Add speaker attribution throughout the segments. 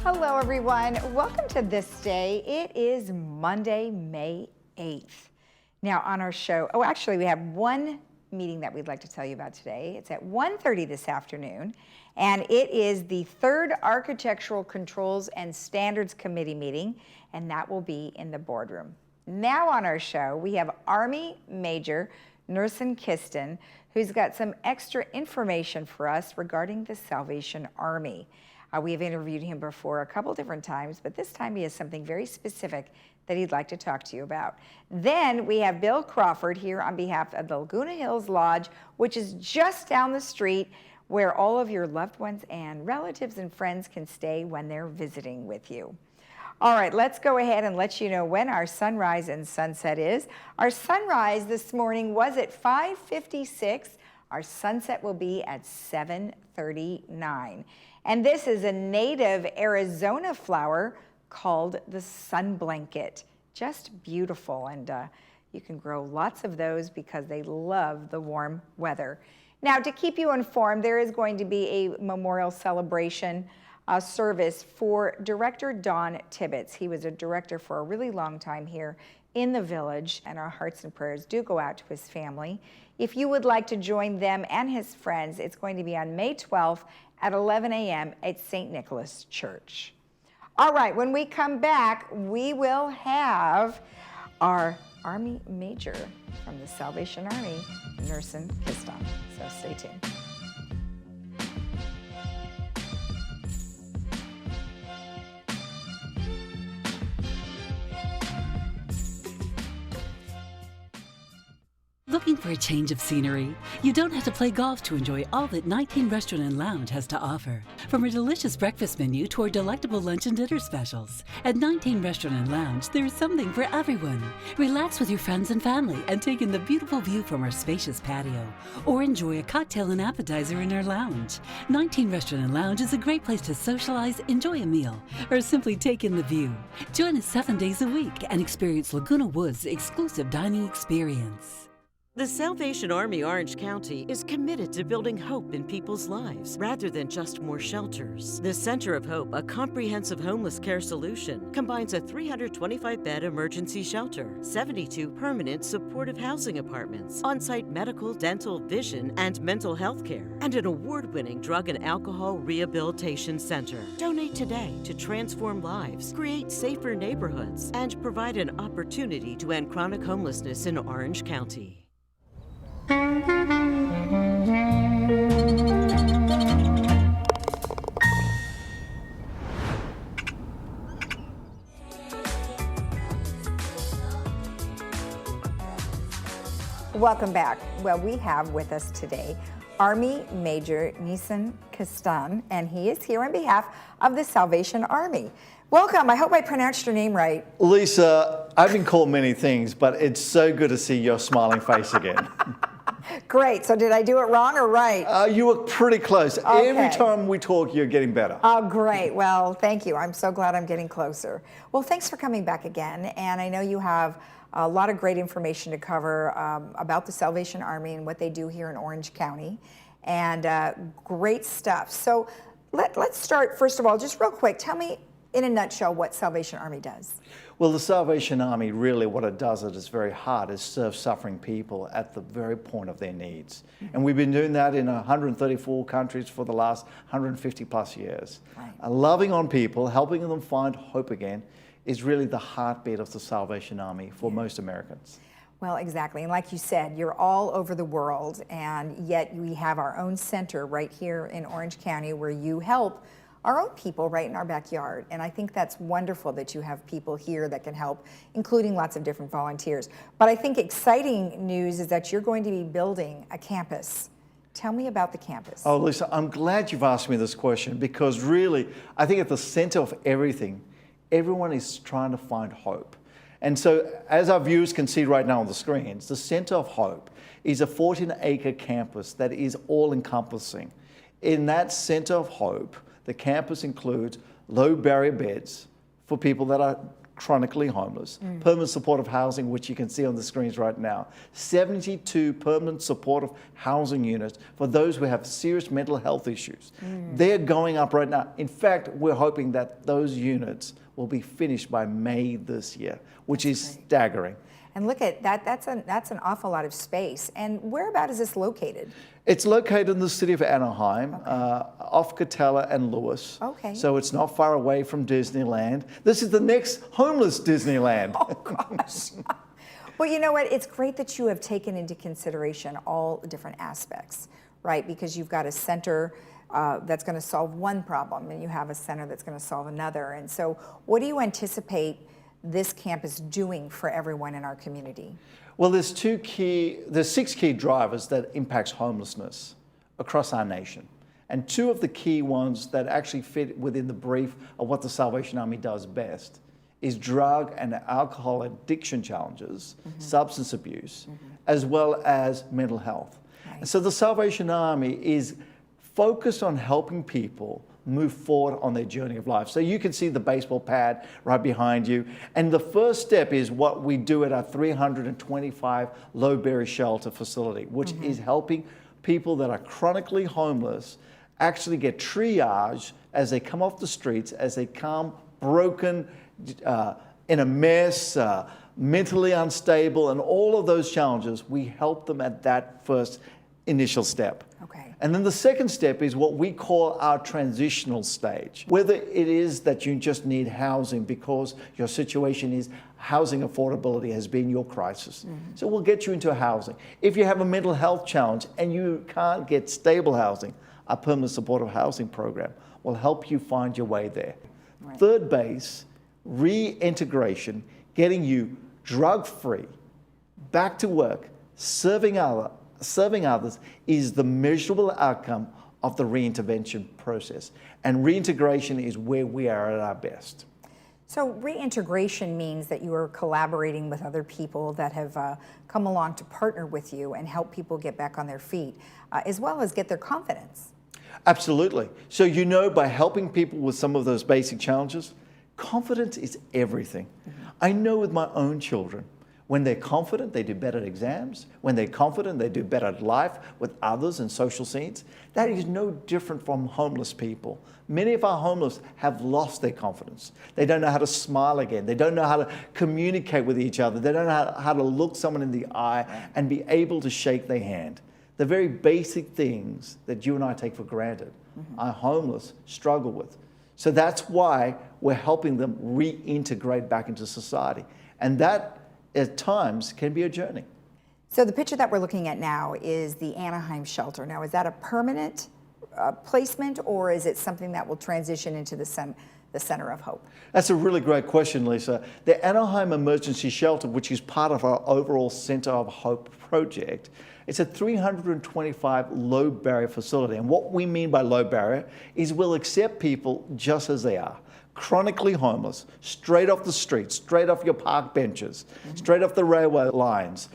Speaker 1: Hello, everyone. Welcome to This Day. It is Monday, May 8th. Now, on our show, actually, we have one meeting that we'd like to tell you about today. It's at 1:30 this afternoon, and it is the third Architectural Controls and Standards Committee meeting, and that will be in the boardroom. Now on our show, we have Army Major Nursen Kiston, who's got some extra information for us regarding the Salvation Army. We have interviewed him before a couple different times, but this time he has something very specific that he'd like to talk to you about. Then we have Bill Crawford here on behalf of the Laguna Hills Lodge, which is just down the street where all of your loved ones and relatives and friends can stay when they're visiting with you. All right, let's go ahead and let you know when our sunrise and sunset is. Our sunrise this morning was at 5:56. Our sunset will be at 7:39. And this is a native Arizona flower called the sun blanket. Just beautiful, and you can grow lots of those because they love the warm weather. Now, to keep you informed, there is going to be a memorial celebration service for Director Don Tibbetts. He was a director for a really long time here in the village, and our hearts and prayers do go out to his family. If you would like to join them and his friends, it's going to be on May 12th at 11 a.m. at St. Nicholas Church. All right, when we come back, we will have our Army Major from the Salvation Army, Nursen Kiston. So stay tuned.
Speaker 2: Looking for a change of scenery? You don't have to play golf to enjoy all that 19 Restaurant and Lounge has to offer. From a delicious breakfast menu to our delectable lunch and dinner specials. At 19 Restaurant and Lounge, there is something for everyone. Relax with your friends and family and take in the beautiful view from our spacious patio. Or enjoy a cocktail and appetizer in our lounge. 19 Restaurant and Lounge is a great place to socialize, enjoy a meal, or simply take in the view. Join us 7 days a week and experience Laguna Woods' exclusive dining experience.
Speaker 3: The Salvation Army Orange County is committed to building hope in people's lives rather than just more shelters. The Center of Hope, a comprehensive homeless care solution, combines a 325-bed emergency shelter, 72 permanent supportive housing apartments, on-site medical, dental, vision, and mental health care, and an award-winning drug and alcohol rehabilitation center. Donate today to transform lives, create safer neighborhoods, and provide an opportunity to end chronic homelessness in Orange County.
Speaker 1: Welcome back. Well, we have with us today Army Major Nursen Kiston, and he is here on behalf of the Salvation Army. Welcome. I hope I pronounced your name right.
Speaker 4: Lisa, I've been called many things, but it's so good to see your smiling face again.
Speaker 1: Great. So did I do it wrong or right?
Speaker 4: You were pretty close.
Speaker 1: Okay.
Speaker 4: Every time we talk, you're getting better.
Speaker 1: Oh, great. Well, thank you. I'm so glad I'm getting closer. Well, thanks for coming back again. And I know you have a lot of great information to cover about the Salvation Army and what they do here in Orange County. And great stuff. So let's start, first of all, just real quick. Tell me in a nutshell what Salvation Army does.
Speaker 4: Well, the Salvation Army, really what it does at its very heart is serve suffering people at the very point of their needs. Mm-hmm. And we've been doing that in 134 countries for the last 150 plus years. Right. Loving on people, helping them find hope again is really the heartbeat of the Salvation Army for most Americans.
Speaker 1: Well, exactly. And like you said, you're all over the world, and yet we have our own center right here in Orange County where you help our own people right in our backyard. And I think that's wonderful that you have people here that can help, including lots of different volunteers. But I think exciting news is that you're going to be building a campus. Tell me about the campus.
Speaker 4: Oh, Lisa, I'm glad you've asked me this question because really, I think at the center of everything, everyone is trying to find hope. And so, as our viewers can see right now on the screens, the Center of Hope is a 14-acre campus that is all-encompassing. In that Center of Hope, the campus includes low barrier beds for people that are chronically homeless. Permanent supportive housing, which you can see on the screens right now. 72 permanent supportive housing units for those who have serious mental health issues. They're going up right now. In fact, we're hoping that those units will be finished by May this year, which is staggering.
Speaker 1: And look at that, that's an awful lot of space. And whereabout is this located?
Speaker 4: It's located in the city of Anaheim, off Catella and Lewis.
Speaker 1: Okay.
Speaker 4: So it's not far away from Disneyland. This is the next homeless Disneyland.
Speaker 1: Oh, gosh. Well, you know what? It's great that you have taken into consideration all the different aspects, right? Because you've got a center that's going to solve one problem, and you have a center that's going to solve another. And so what do you anticipate this campus doing for everyone in our community?
Speaker 4: Well, there's 6 key drivers that impacts homelessness across our nation. And 2 of the key ones that actually fit within the brief of what the Salvation Army does best is drug and alcohol addiction challenges, substance abuse, as well as mental health.
Speaker 1: Right.
Speaker 4: And so the Salvation Army is focused on helping people move forward on their journey of life. So you can see the baseball pad right behind you. And the first step is what we do at our 325 low-barrier shelter facility, which is helping people that are chronically homeless actually get triaged as they come off the streets, as they come broken, in a mess, mentally unstable, and all of those challenges. We help them at that first initial step.
Speaker 1: Okay.
Speaker 4: And then the second step is what we call our transitional stage. Whether it is that you just need housing because your situation is housing affordability has been your crisis. So we'll get you into housing. If you have a mental health challenge and you can't get stable housing, our permanent supportive housing program will help you find your way there.
Speaker 1: Right.
Speaker 4: Third base, reintegration, getting you drug-free, back to work, serving others is the measurable outcome of the reintervention process. And reintegration is where we are at our best.
Speaker 1: So reintegration means that you are collaborating with other people that have come along to partner with you and help people get back on their feet, as well as get their confidence.
Speaker 4: Absolutely. So you know, by helping people with some of those basic challenges, confidence is everything. I know with my own children, when they're confident, they do better at exams. When they're confident, they do better at life with others and social scenes. That is no different from homeless people. Many of our homeless have lost their confidence. They don't know how to smile again. They don't know how to communicate with each other. They don't know how to look someone in the eye and be able to shake their hand. The very basic things that you and I take for granted, our homeless struggle with. So that's why we're helping them reintegrate back into society. And that, at times, can be a journey.
Speaker 1: So the picture that we're looking at now is the Anaheim shelter. Now, is that a permanent placement, or is it something that will transition into the Center of Hope?
Speaker 4: That's a really great question, Lisa. The Anaheim Emergency Shelter, which is part of our overall Center of Hope project, it's a 325 low barrier facility. And what we mean by low barrier is we'll accept people just as they are. Chronically homeless, straight off the streets, straight off your park benches, straight off the railway lines.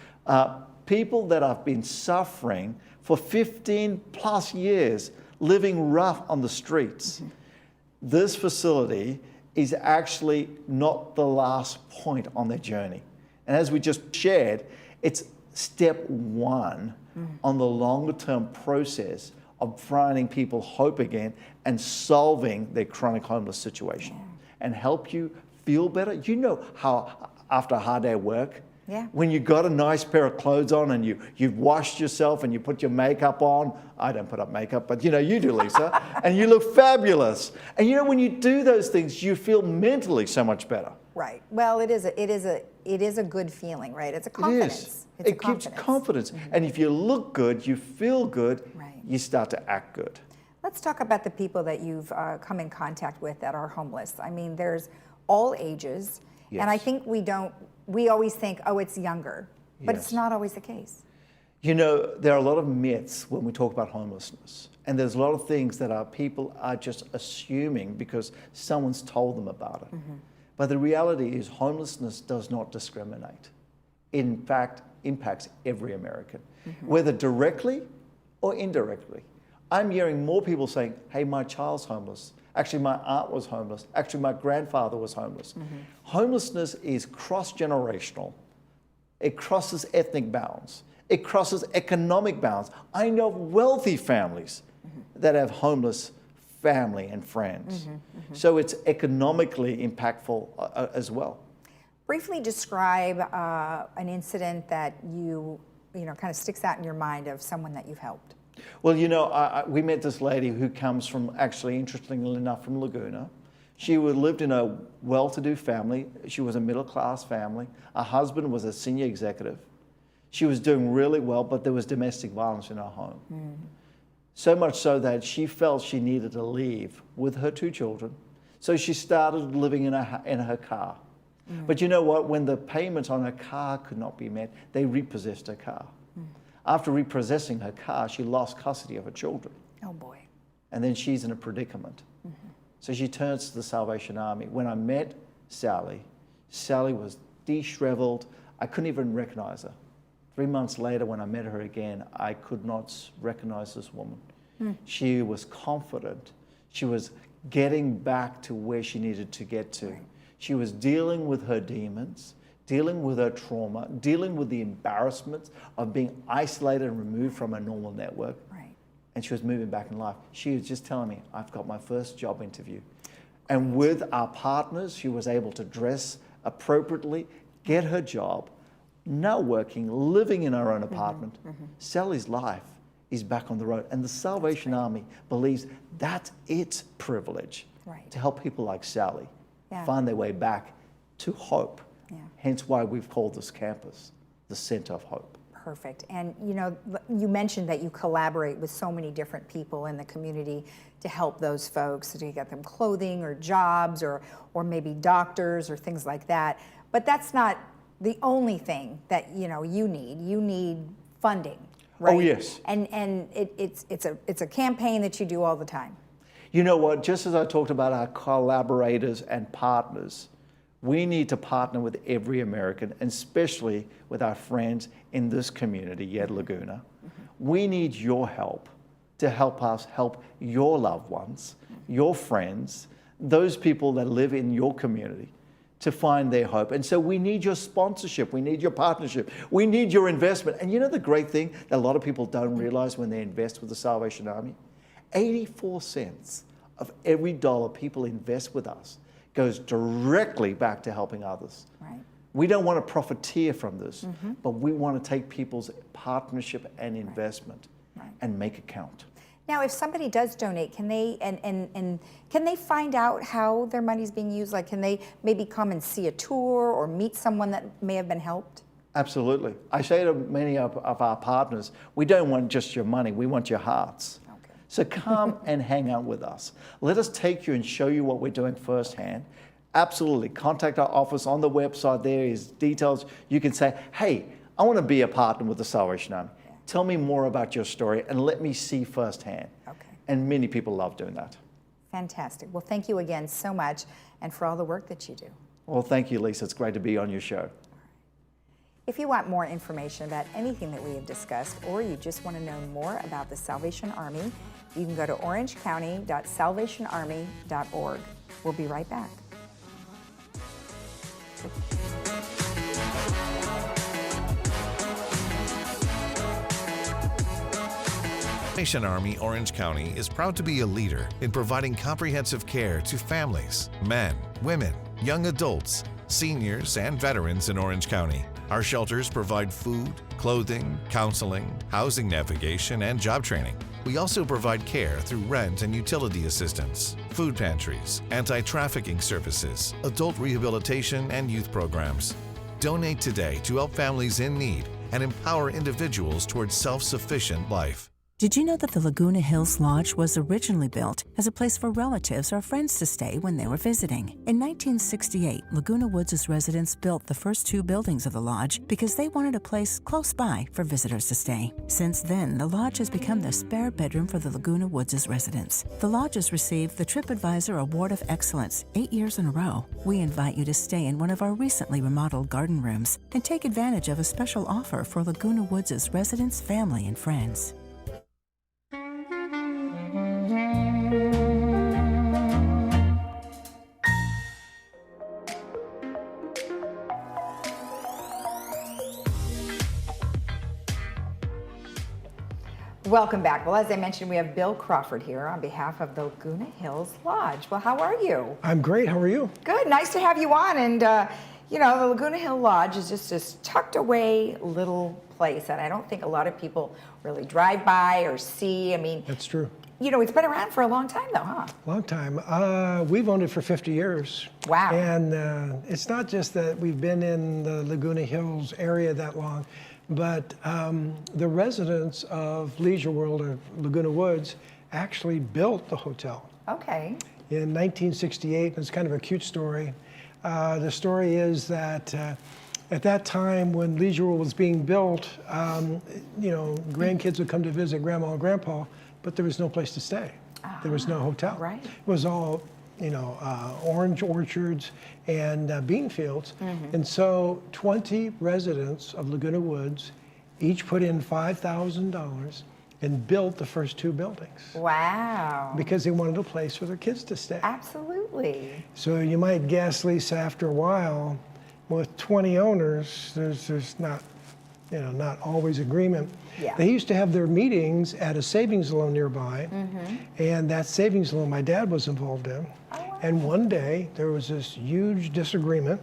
Speaker 4: People that have been suffering for 15 plus years, living rough on the streets. This facility is actually not the last point on their journey. And as we just shared, it's step one on the longer term process of providing people hope again and solving their chronic homeless situation and help you feel better. You know how after a hard day at work, when you got a nice pair of clothes on and you've washed yourself and you put your makeup on, I don't put up makeup, but you know, you do, Lisa, and you look fabulous. And you know, when you do those things, you feel mentally so much better.
Speaker 1: Right. Well, it is a good feeling, right? It's a confidence.
Speaker 4: It gives confidence. And if you look good, you feel good, you start to act good.
Speaker 1: Let's talk about the people that you've come in contact with that are homeless. I mean, there's all ages, and I think we always think, oh, it's younger, but it's not always the case.
Speaker 4: You know, there are a lot of myths when we talk about homelessness, and there's a lot of things that people are just assuming because someone's told them about it. But the reality is homelessness does not discriminate. In fact, impacts every American, whether directly or indirectly. I'm hearing more people saying, hey, my child's homeless Actually, my aunt was homeless. Actually, my grandfather was homeless. Homelessness is cross-generational. It crosses ethnic bounds. It crosses economic bounds. I know wealthy families that have homeless family and friends. So it's economically impactful as well.
Speaker 1: Briefly describe an incident that you know, kind of sticks out in your mind of someone that you've helped.
Speaker 4: Well, you know, we met this lady who comes from, actually, interestingly enough, from Laguna. She lived in a well-to-do family. She was a middle-class family. Her husband was a senior executive. She was doing really well, but there was domestic violence in her home. So much so that she felt she needed to leave with her 2 children. So she started living in her car. But you know what? When the payments on her car could not be met, they repossessed her car. After repossessing her car, she lost custody of her children.
Speaker 1: Oh boy.
Speaker 4: And then she's in a predicament. So she turns to the Salvation Army. When I met Sally, Sally was de-shriveled. I couldn't even recognize her. 3 months later, when I met her again, I could not recognize this woman. She was confident. She was getting back to where she needed to get to. She was dealing with her demons, dealing with her trauma, dealing with the embarrassments of being isolated and removed from a normal network. And she was moving back in life. She was just telling me, I've got my first job interview. And with our partners, she was able to dress appropriately, get her job, now working, living in her own apartment. Sally's life is back on the road. And the Salvation Army believes that's its privilege to help people like Sally find their way back to hope. Hence why we've called this campus the Center of Hope.
Speaker 1: Perfect. And you know, you mentioned that you collaborate with so many different people in the community to help those folks, to get them clothing or jobs or maybe doctors or things like that. But that's not the only thing that you need. You need funding, right?
Speaker 4: Oh yes.
Speaker 1: And it's a campaign that you do all the time.
Speaker 4: You know what? Just as I talked about our collaborators and partners, we need to partner with every American, and especially with our friends in this community at Laguna. We need your help to help us help your loved ones, your friends, those people that live in your community to find their hope. And so we need your sponsorship, we need your partnership, we need your investment. And you know the great thing that a lot of people don't realize when they invest with the Salvation Army? 84 cents of every dollar people invest with us goes directly back to helping others. We don't want to profiteer from this, but we want to take people's partnership and investment and make it count.
Speaker 1: Now, if somebody does donate, can they and can they find out how their money's being used? Like, can they maybe come and see a tour or meet someone that may have been helped?
Speaker 4: Absolutely. I say to many of our partners, we don't want just your money, we want your hearts. So come and hang out with us. Let us take you and show you what we're doing firsthand. Absolutely. Contact our office on the website. There is details. You can say, hey, I want to be a partner with the Salvation Army. Tell me more about your story and let me see firsthand. And many people love doing that.
Speaker 1: Fantastic. Well, thank you again so much and for all the work that you do.
Speaker 4: Well, thank you, Lisa. It's great to be on your show.
Speaker 1: If you want more information about anything that we have discussed, or you just want to know more about the Salvation Army, you can go to orangecounty.salvationarmy.org. We'll be right back.
Speaker 5: Salvation Army Orange County is proud to be a leader in providing comprehensive care to families, men, women, young adults, seniors, and veterans in Orange County. Our shelters provide food, clothing, counseling, housing navigation, and job training. We also provide care through rent and utility assistance, food pantries, anti-trafficking services, adult rehabilitation, and youth programs. Donate today to help families in need and empower individuals towards self-sufficient life.
Speaker 6: Did you know that the Laguna Hills Lodge was originally built as a place for relatives or friends to stay when they were visiting? In 1968, Laguna Woods' residents built the first 2 buildings of the lodge because they wanted a place close by for visitors to stay. Since then, the lodge has become the spare bedroom for the Laguna Woods' residents. The lodge has received the TripAdvisor Award of Excellence 8 years in a row. We invite you to stay in one of our recently remodeled garden rooms and take advantage of a special offer for Laguna Woods' residents, family, and friends.
Speaker 1: Welcome back. Well, as I mentioned, we have Bill Crawford here on behalf of the Laguna Hills Lodge. Well, how are you?
Speaker 7: I'm great. How are you?
Speaker 1: Good. Nice to have you on. And, you know, the Laguna Hill Lodge is just this tucked away little place that I don't think a lot of people really drive by or see. I mean,
Speaker 7: That's true.
Speaker 1: You know, it's been around for a long time, though, huh?
Speaker 7: Long time. We've owned it for 50 years.
Speaker 1: Wow.
Speaker 7: And it's not just that we've been in the Laguna Hills area that long, but the residents of Leisure World or Laguna Woods actually built the hotel.
Speaker 1: Okay.
Speaker 7: In 1968, it's kind of a cute story. The story is that at that time when Leisure World was being built, you know, grandkids would come to visit Grandma and Grandpa, but there was no place to stay. There was no hotel.
Speaker 1: Right.
Speaker 7: It was all, you know, orange orchards and bean fields. And so 20 residents of Laguna Woods each put in $5,000 and built the first 2 buildings
Speaker 1: Wow.
Speaker 7: because they wanted a place for their kids to stay.
Speaker 1: Absolutely.
Speaker 7: So you might guess, Lisa, after a while, with 20 owners, there's not, you know, not always agreement.
Speaker 1: Yeah.
Speaker 7: They used to have their meetings at a savings loan nearby, and that savings loan my dad was involved in.
Speaker 1: Oh, wow.
Speaker 7: And one day there was this huge disagreement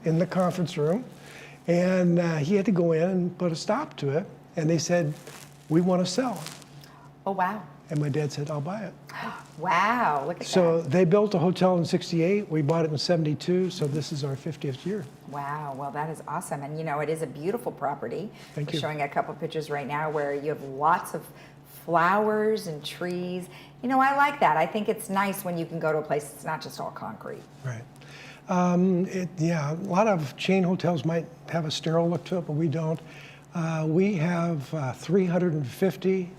Speaker 7: in the conference room, and he had to go in and put a stop to it. And they said, "We want to sell."
Speaker 1: Oh, wow.
Speaker 7: And my dad said, "I'll buy it."
Speaker 1: Wow. Look at
Speaker 7: So
Speaker 1: that.
Speaker 7: they built a hotel in '68. We bought it in '72. So this is our 50th year.
Speaker 1: Wow, well, that is awesome. And, you know, it is a beautiful property.
Speaker 7: Thank
Speaker 1: We're
Speaker 7: you.
Speaker 1: showing a couple pictures right now where you have lots of flowers and trees. You know, I like that. I think it's nice when you can go to a place that's not just all concrete.
Speaker 7: Right. Yeah, a lot of chain hotels might have a sterile look to it, but we don't. We have 350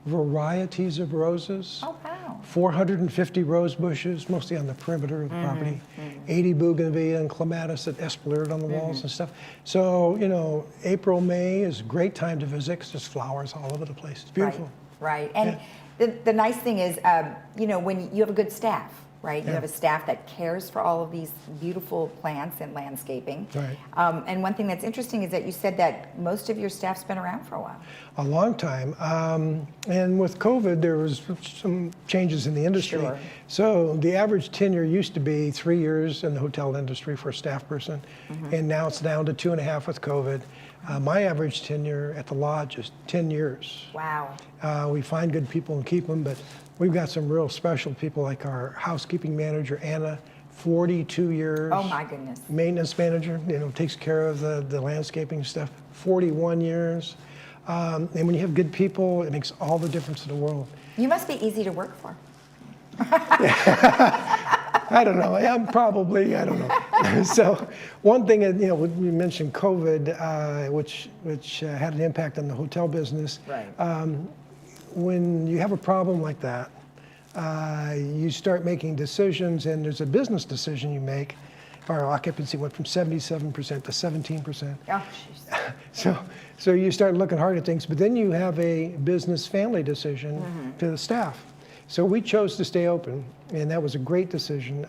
Speaker 7: varieties of roses.
Speaker 1: Oh, wow.
Speaker 7: 450 rose bushes, mostly on the perimeter of the property. 80 bougainvillea and clematis that espalier on the walls and stuff. So, you know, April, May is a great time to visit because there's flowers all over the place. It's beautiful.
Speaker 1: Right. And the nice thing is, you know, when you have a good staff, right? You
Speaker 7: Yeah.
Speaker 1: have a staff that cares for all of these beautiful plants and landscaping.
Speaker 7: Right.
Speaker 1: And one thing that's interesting is that you said that most of your staff's been around for a while.
Speaker 7: A long time. And with COVID, there was some changes in the industry.
Speaker 1: Sure.
Speaker 7: So the average tenure used to be 3 years in the hotel industry for a staff person, and now it's down to 2.5 with COVID. My average tenure at the lodge is 10 years.
Speaker 1: Wow.
Speaker 7: We find good people and keep them, but we've got some real special people like our housekeeping manager, Anna, 42 years.
Speaker 1: Oh, my goodness.
Speaker 7: Maintenance manager, you know, takes care of the landscaping stuff, 41 years. And when you have good people, it makes all the difference in the world.
Speaker 1: You must be easy to work for.
Speaker 7: I don't know. I don't know. So one thing, you know, we mentioned COVID, which had an impact on the hotel business.
Speaker 1: Right.
Speaker 7: When you have a problem like that, you start making decisions, and there's a business decision you make. Our occupancy went from 77% to 17%.
Speaker 1: Oh, jeez.
Speaker 7: So you start looking hard at things, but then you have a business family decision to the staff. So we chose to stay open, and that was a great decision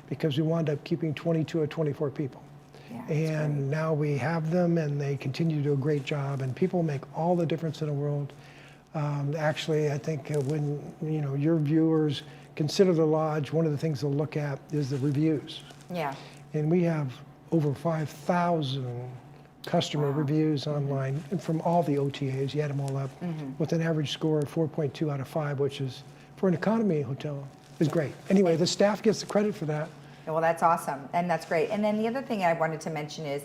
Speaker 7: because we wound up keeping 22 or 24 people.
Speaker 1: Yeah, that's
Speaker 7: And now we have them, and they continue to do a great job, and people make all the difference in the world. Actually, I think when you know your viewers consider the lodge, one of the things they'll look at is the reviews.
Speaker 1: Yeah.
Speaker 7: And we have over 5,000 customer reviews online and from all the OTAs, you add them all up, with an average score of 4.2 out of 5, which is, for an economy hotel, is great. Anyway, the staff gets the credit for that.
Speaker 1: Well, that's awesome, and that's great. And then the other thing I wanted to mention is,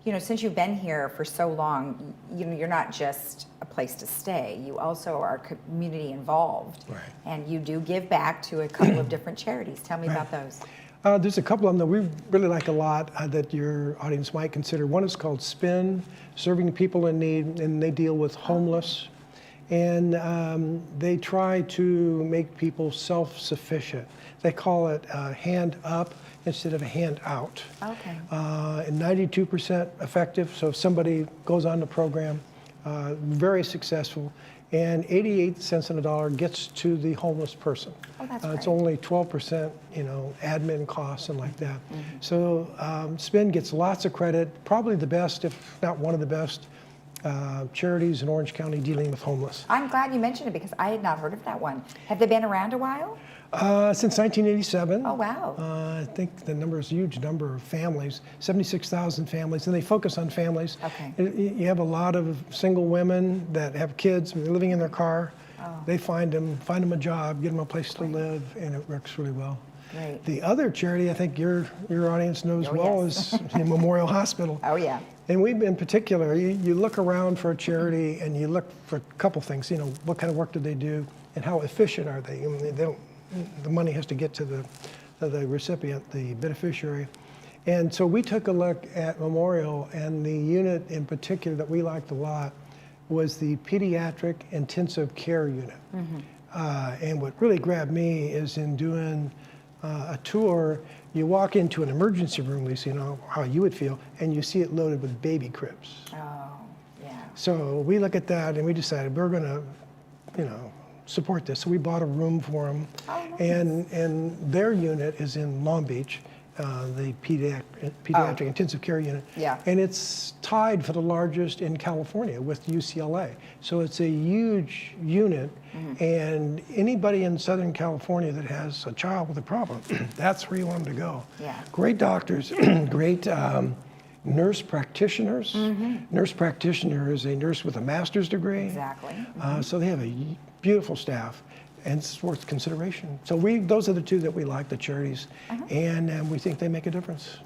Speaker 1: you know, since you've been here for so long, you know, you're not just a place to stay. You also are community involved,
Speaker 7: Right.
Speaker 1: and you do give back to a couple of different charities. Tell me about those.
Speaker 7: There's a couple of them that we really like a lot that your audience might consider. One is called Spin, Serving People in Need, and they deal with homeless. And they try to make people self-sufficient. They call it hand up instead of a hand out.
Speaker 1: Okay.
Speaker 7: And 92% effective, so if somebody goes on the program, very successful, and 88 cents on the dollar gets to the homeless person.
Speaker 1: Oh, that's
Speaker 7: It's
Speaker 1: great.
Speaker 7: only 12%, you know, admin costs and like that. So Spin gets lots of credit, probably the best, if not one of the best, charities in Orange County dealing with homeless.
Speaker 1: I'm glad you mentioned it because I had not heard of that one. Have they been around a while?
Speaker 7: Since 1987.
Speaker 1: Oh, wow.
Speaker 7: I think the number is a huge number of families, 76,000 families, and they focus on families.
Speaker 1: Okay.
Speaker 7: You have a lot of single women that have kids, they're living in their car.
Speaker 1: Oh.
Speaker 7: They find them a job, get them a place to live, and it works really well.
Speaker 1: Great.
Speaker 7: The other charity I think your audience knows
Speaker 1: Oh,
Speaker 7: well
Speaker 1: yes.
Speaker 7: is the Memorial Hospital.
Speaker 1: Oh, yeah.
Speaker 7: And we, in particular, you look around for a charity and you look for a couple things. You know, what kind of work do they do, and how efficient are they? I mean, they don't. The money has to get to the recipient, the beneficiary. And so we took a look at Memorial, and the unit in particular that we liked a lot was the pediatric intensive care unit. And what really grabbed me is in doing a tour, you walk into an emergency room, Lisa, you know how you would feel, and you see it loaded with baby cribs.
Speaker 1: Oh, yeah.
Speaker 7: So we look at that and we decided we're gonna, support this. So we bought a room for them.
Speaker 1: Oh, nice.
Speaker 7: And their unit is in Long Beach, the pediatric intensive care unit.
Speaker 1: Yeah.
Speaker 7: And it's tied for the largest in California with UCLA. So it's a huge unit, and anybody in Southern California that has a child with a problem, that's where you want them to go.
Speaker 1: Yeah.
Speaker 7: Great doctors, great nurse practitioners. Nurse practitioner is a nurse with a master's degree.
Speaker 1: Exactly.
Speaker 7: So they have a beautiful staff, and it's worth consideration. So those are the two that we like, the charities, and we think they make a difference.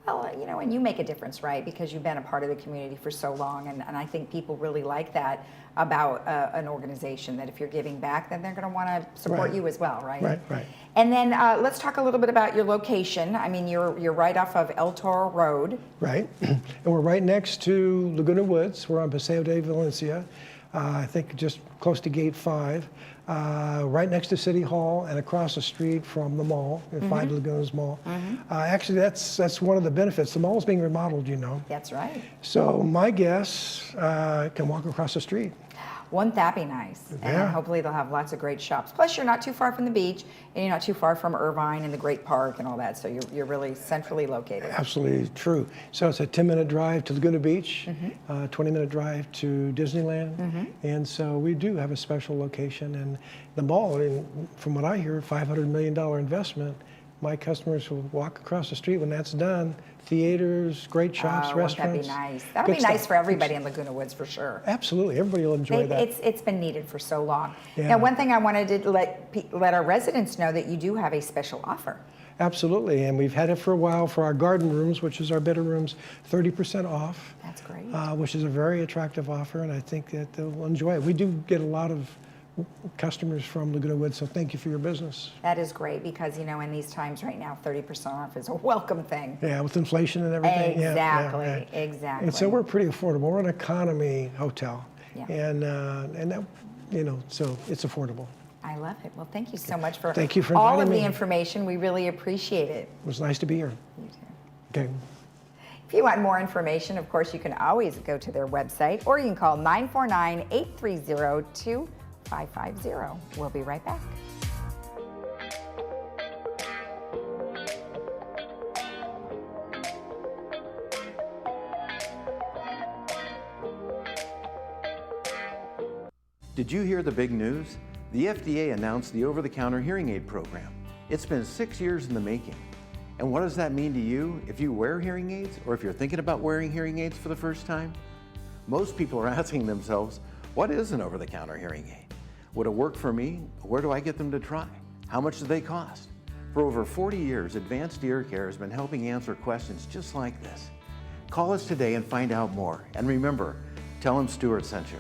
Speaker 1: Well, and you make a difference, right? Because you've been a part of the community for so long, and I think people really like that about an organization, that if you're giving back, then they're going to want to support
Speaker 7: Right.
Speaker 1: you as well, right?
Speaker 7: Right.
Speaker 1: And then let's talk a little bit about your location. I mean, you're right off of El Toro Road.
Speaker 7: Right, and we're right next to Laguna Woods. We're on Paseo de Valencia, I think just close to Gate 5, right next to City Hall and across the street from the mall, Five Lagoons Mall. Actually, that's one of the benefits. The mall is being remodeled,
Speaker 1: That's right.
Speaker 7: So my guests can walk across the street.
Speaker 1: Wouldn't that be nice?
Speaker 7: Yeah.
Speaker 1: And hopefully they'll have lots of great shops. Plus, you're not too far from the beach, and you're not too far from Irvine and the Great Park and all that, so you're really centrally located.
Speaker 7: Absolutely true. So it's a 10-minute drive to Laguna Beach, 20-minute drive to Disneyland, and so we do have a special location. And the mall, from what I hear, $500 million investment. My customers will walk across the street when that's done. Theaters, great shops,
Speaker 1: Wouldn't that
Speaker 7: restaurants.
Speaker 1: be nice? That would
Speaker 7: Good
Speaker 1: be nice
Speaker 7: stuff.
Speaker 1: for everybody in Laguna Woods, for sure.
Speaker 7: Absolutely, everybody will enjoy that.
Speaker 1: It's been needed for so long.
Speaker 7: Yeah.
Speaker 1: Now, one thing I wanted to let our residents know, that you do have a special offer.
Speaker 7: Absolutely, and we've had it for a while for our garden rooms, which is our better rooms, 30% off.
Speaker 1: That's great.
Speaker 7: Which is a very attractive offer, and I think that they'll enjoy it. We do get a lot of customers from Laguna Woods, so thank you for your business.
Speaker 1: That is great because, in these times right now, 30% off is a welcome thing.
Speaker 7: Yeah, with inflation and everything.
Speaker 1: Exactly,
Speaker 7: Yeah, right.
Speaker 1: exactly.
Speaker 7: And so we're pretty affordable. We're an economy hotel,
Speaker 1: Yeah.
Speaker 7: and that, so it's affordable.
Speaker 1: I love it. Well, thank you so much for
Speaker 7: Thank you for
Speaker 1: all of
Speaker 7: inviting
Speaker 1: the
Speaker 7: me.
Speaker 1: information. We really appreciate it.
Speaker 7: It was nice to be here.
Speaker 1: You too.
Speaker 7: Okay.
Speaker 1: If you want more information, of course, you can always go to their website, or you can call 949-830-2550. We'll be right back.
Speaker 8: Did you hear the big news? The FDA announced the over-the-counter hearing aid program. It's been 6 years in the making. And what does that mean to you if you wear hearing aids, or if you're thinking about wearing hearing aids for the first time? Most people are asking themselves, what is an over-the-counter hearing aid? Would it work for me? Where do I get them to try? How much do they cost? For over 40 years, Advanced Ear Care has been helping answer questions just like this. Call us today and find out more. And remember, tell them Stuart sent you.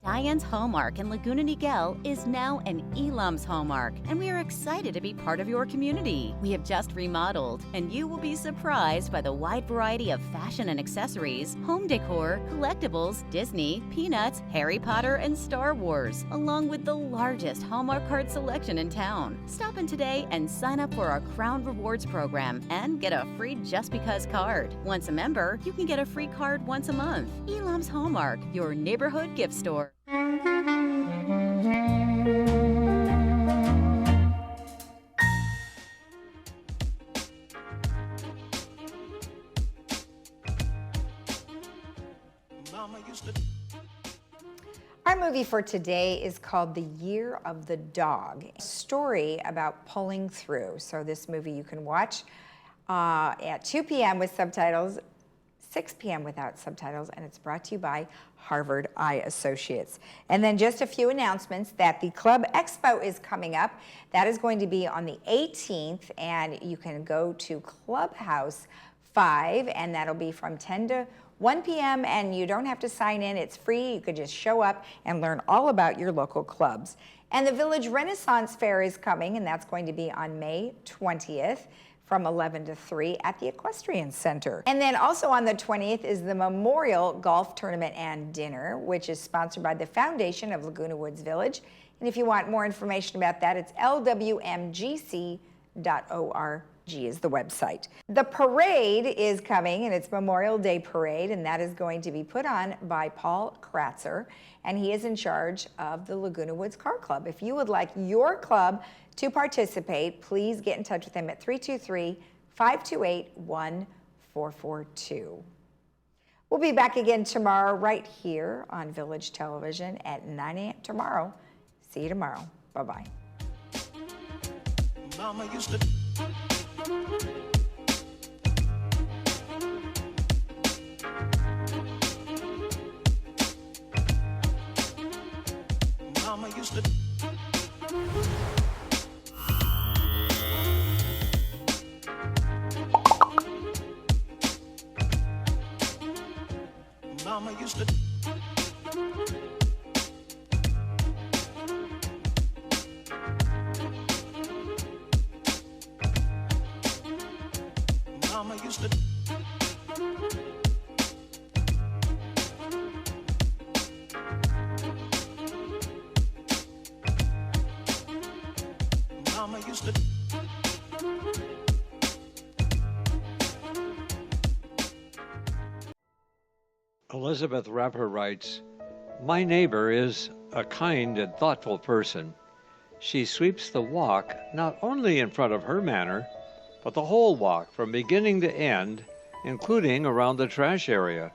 Speaker 9: Diane's Hallmark in Laguna Niguel is now an Elam's Hallmark, and we are excited to be part of your community. We have just remodeled, and you will be surprised by the wide variety of fashion and accessories, home decor, collectibles, Disney, Peanuts, Harry Potter, and Star Wars, along with the largest Hallmark card selection in town. Stop in today and sign up for our Crown Rewards program and get a free Just Because card. Once a member, you can get a free card once a month. Elam's Hallmark, your neighborhood gift store.
Speaker 1: Our movie for today is called The Year of the Dog, a story about pulling through. So this movie you can watch at 2 p.m. with subtitles, 6 p.m. without subtitles, and it's brought to you by Harvard Eye Associates. And then just a few announcements that the Club Expo is coming up. That is going to be on the 18th, and you can go to Clubhouse 5, and that'll be from 10 to 1 p.m. and you don't have to sign in. It's free. You could just show up and learn all about your local clubs. And the Village Renaissance Fair is coming, and that's going to be on May 20th from 11 to 3 at the Equestrian Center. And then also on the 20th is the Memorial Golf Tournament and Dinner, which is sponsored by the Foundation of Laguna Woods Village. And if you want more information about that, it's lwmgc.org. is the website. The parade is coming, and it's Memorial Day Parade, and that is going to be put on by Paul Kratzer, and he is in charge of the Laguna Woods Car Club. If you would like your club to participate, please get in touch with him at 323-528-1442. We'll be back again tomorrow right here on Village Television at 9 a.m. tomorrow. See you tomorrow. Bye-bye.
Speaker 10: Mama used to Mama used to Mama used to Mama used to Mama used to
Speaker 11: Elizabeth Rapper writes, "My neighbor is a kind and thoughtful person. She sweeps the walk not only in front of her manor, but the whole walk from beginning to end, including around the trash area.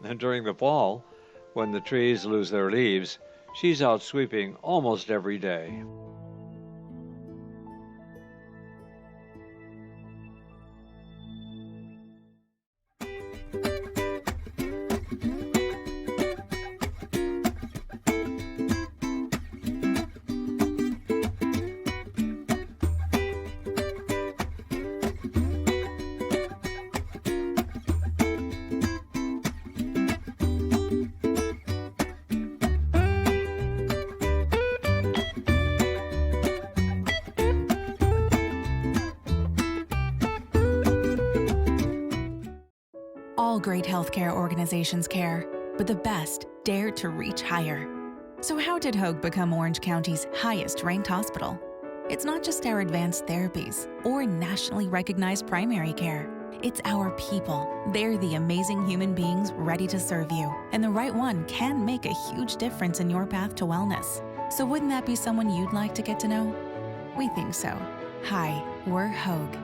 Speaker 11: And during the fall, when the trees lose their leaves, she's out sweeping almost every day."
Speaker 12: All great healthcare organizations care, but the best dare to reach higher. So how did Hoag become Orange County's highest-ranked hospital? It's not just our advanced therapies or nationally recognized primary care. It's our people. They're the amazing human beings ready to serve you, and the right one can make a huge difference in your path to wellness. So wouldn't that be someone you'd like to get to know? We think so. Hi, we're Hoag.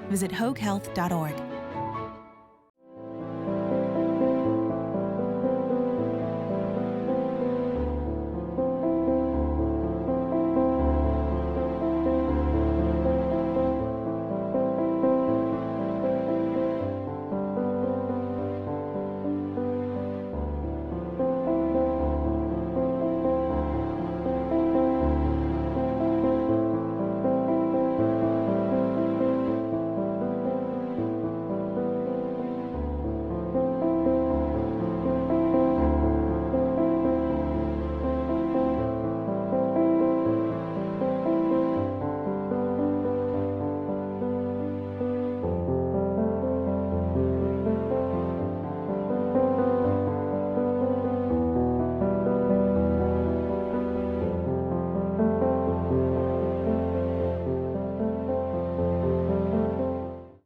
Speaker 12: Visit hoaghealth.org.